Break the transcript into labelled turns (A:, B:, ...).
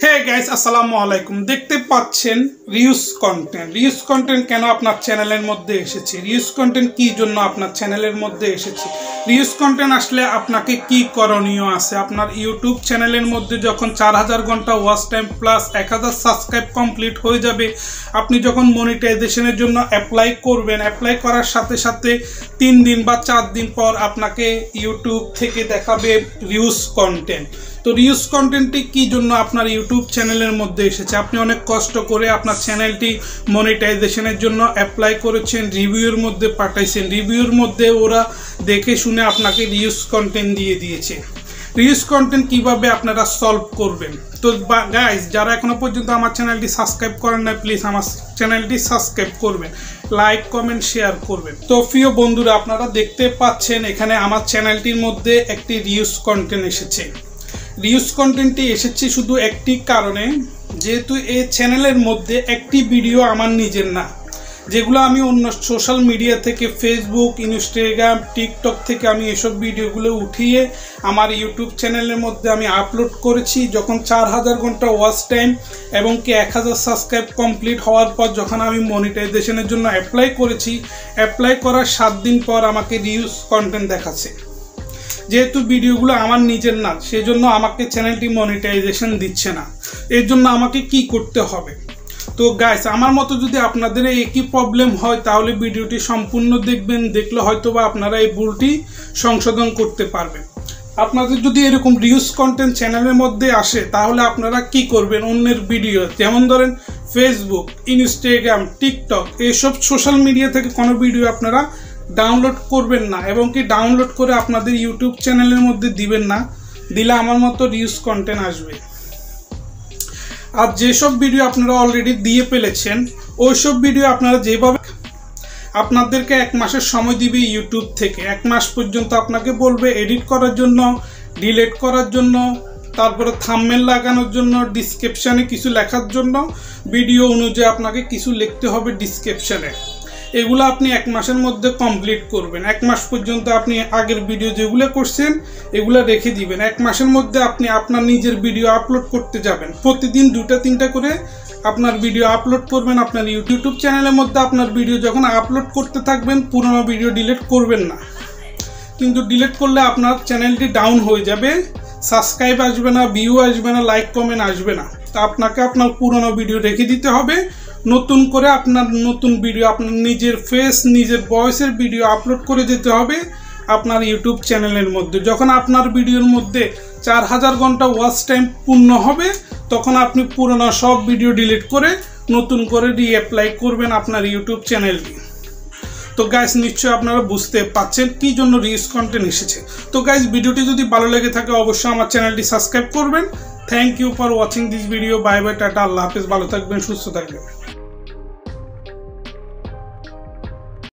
A: Hey guys আসসালামু আলাইকুম। দেখতে পাচ্ছেন রিউজ কন্টেন্ট কেন আপনার চ্যানেলের মধ্যে এসেছে, রিউজ কন্টেন্ট কি জন্য আপনার চ্যানেলের মধ্যে এসেছে, রিউজ কন্টেন্ট আসলে আপনাকে কি করণীয় আছে। আপনার ইউটিউব চ্যানেলের মধ্যে যখন 4000 ঘন্টা watch time plus 1000 subscribe complete হয়ে যাবে, আপনি যখন মনিটাইজেশনের জন্য অ্যাপ্লাই করবেন, অ্যাপ্লাই করার সাথে সাথে 3 দিন বা 4 দিন পর আপনাকে ইউটিউব থেকে দেখাবে রিউজ কন্টেন্ট। তো রিউজ কন্টেন্টটি কি জন্য আপনার ইউটিউব চ্যানেলের মধ্যে এসেছে। আপনি অনেক কষ্ট করে আপনার চ্যানেলটি মনিটাইজেশনের জন্য অ্যাপ্লাই করেছেন, রিভিউর মধ্যে পাঠাইছেন, রিভিউর মধ্যে ওরা দেখে শুনে আপনাকে রিউজ কন্টেন্ট দিয়ে দিয়েছে। রিউজ কন্টেন্ট কিভাবে আপনারা সলভ করবেন। তো গাইস, যারা এখনো পর্যন্ত আমার চ্যানেলটি সাবস্ক্রাইব করেন না, প্লিজ আমার চ্যানেলটি সাবস্ক্রাইব করবেন, লাইক কমেন্ট শেয়ার করবেন। তো প্রিয় বন্ধুরা, আপনারা দেখতে পাচ্ছেন এখানে আমার চ্যানেলটির মধ্যে একটি রিউজ কন্টেন্ট এসেছে। রিউজ কন্টেন্টটি এসেছে শুধু একটি কারণে, যেহেতু এই চ্যানেলের মধ্যে একটি ভিডিও আমার নিজের না, যেগুলো আমি অন্য সোশ্যাল মিডিয়া থেকে ফেসবুক, ইনস্টাগ্রাম, টিকটক থেকে আমি এসব ভিডিওগুলো উঠিয়ে আমার ইউটিউব চ্যানেলের মধ্যে আমি আপলোড করেছি। যখন 4000 ঘন্টা ওয়াচ টাইম এবং কি 1000 সাবস্ক্রাইব কমপ্লিট হওয়ার পর যখন আমি মনিটাইজেশনের জন্য অ্যাপ্লাই করেছি, অ্যাপ্লাই করার 7 দিন পর আমাকে রিউজ কন্টেন্ট দেখাচ্ছে। যেহেতু ভিডিওগুলো আমার নিজের না, সেজন্য আমাকে চ্যানেলটি মনিটাইজেশন দিচ্ছে না। এর জন্য আমাকে কি করতে হবে। তো গাইস, আমার মতো যদি আপনাদের একই প্রবলেম হয় তাহলে ভিডিওটি সম্পূর্ণ দেখবেন, দেখলে হয়তো বা আপনারা এই ভুলটি সংশোধন করতে পারবেন। আপনাদের যদি এরকম রিউজ কন্টেন্ট চ্যানেলের মধ্যে আসে তাহলে আপনারা কি করবেন, অন্যের ভিডিও যেমন ধরেন ফেসবুক, ইনস্টাগ্রাম, টিকটক এইসব সোশ্যাল মিডিয়া থেকে কোনো ভিডিও আপনারা ডাউনলোড করবেন না, এবং কি ডাউনলোড করে আপনাদের ইউটিউব চ্যানেলের মধ্যে দিবেন না। দিলে আমার মতো রিউজ কন্টেন্ট আসবে। আর যেসব ভিডিও আপনারা অলরেডি দিয়ে ফেলেছেন, ওইসব ভিডিও আপনারা যেভাবে, আপনাদেরকে 1 মাসের সময় দিবে ইউটিউব থেকে। 1 মাস পর্যন্ত আপনাকে বলবে এডিট করার জন্য, ডিলিট করার জন্য, তারপরে থাম্বনেল লাগানোর জন্য, ডিসক্রিপশানে কিছু লেখার জন্য, ভিডিও অনুযায়ী আপনাকে কিছু লিখতে হবে ডিসক্রিপশানে। এগুলো আপনি 1 মাসের মধ্যে কমপ্লিট করবেন। 1 মাস পর্যন্ত আপনি আগের ভিডিও যেগুলো করছেন এগুলো রেখে দিবেন। 1 মাসের মধ্যে আপনি আপনার নিজের ভিডিও আপলোড করতে যাবেন। প্রতিদিন 2-3টা করে আপনার ভিডিও আপলোড করবেন আপনার ইউটিউব চ্যানেলের মধ্যে। আপনার ভিডিও যখন আপলোড করতে থাকবেন, পুরোনো ভিডিও ডিলিট করবেন না, কিন্তু ডিলিট করলে আপনার চ্যানেলটি ডাউন হয়ে যাবে, সাবস্ক্রাইব আসবে না, ভিউ আসবে না, লাইক কমেন্ট আসবে না। তো আপনাকে আপনার পুরোনো ভিডিও রেখে দিতে হবে, নতুন করে আপনার নতুন ভিডিও, আপনার নিজের ফেস, নিজের ভয়েসের ভিডিও আপলোড করে যেতে হবে আপনার ইউটিউব চ্যানেলের মধ্যে। যখন আপনার ভিডিওর মধ্যে 4000 ঘন্টা ওয়াচ টাইম পূর্ণ হবে, তখন আপনি পুরোনো সব ভিডিও ডিলিট করে নতুন করে রিঅ্যাপ্লাই করবেন আপনার ইউটিউব চ্যানেলটি। তো গাইস, নিশ্চয়ই আপনারা বুঝতে পারছেন কি জন্য রিউজ কন্টেন্ট এসেছে। তো গাইস, ভিডিওটি যদি ভালো লেগে থাকে অবশ্যই আমার চ্যানেলটি সাবস্ক্রাইব করবেন। Thank you for watching this video. Bye bye, tata, আল্লাহ হাফেজ, ভালো থাকবেন, সুস্থ থাকবেন।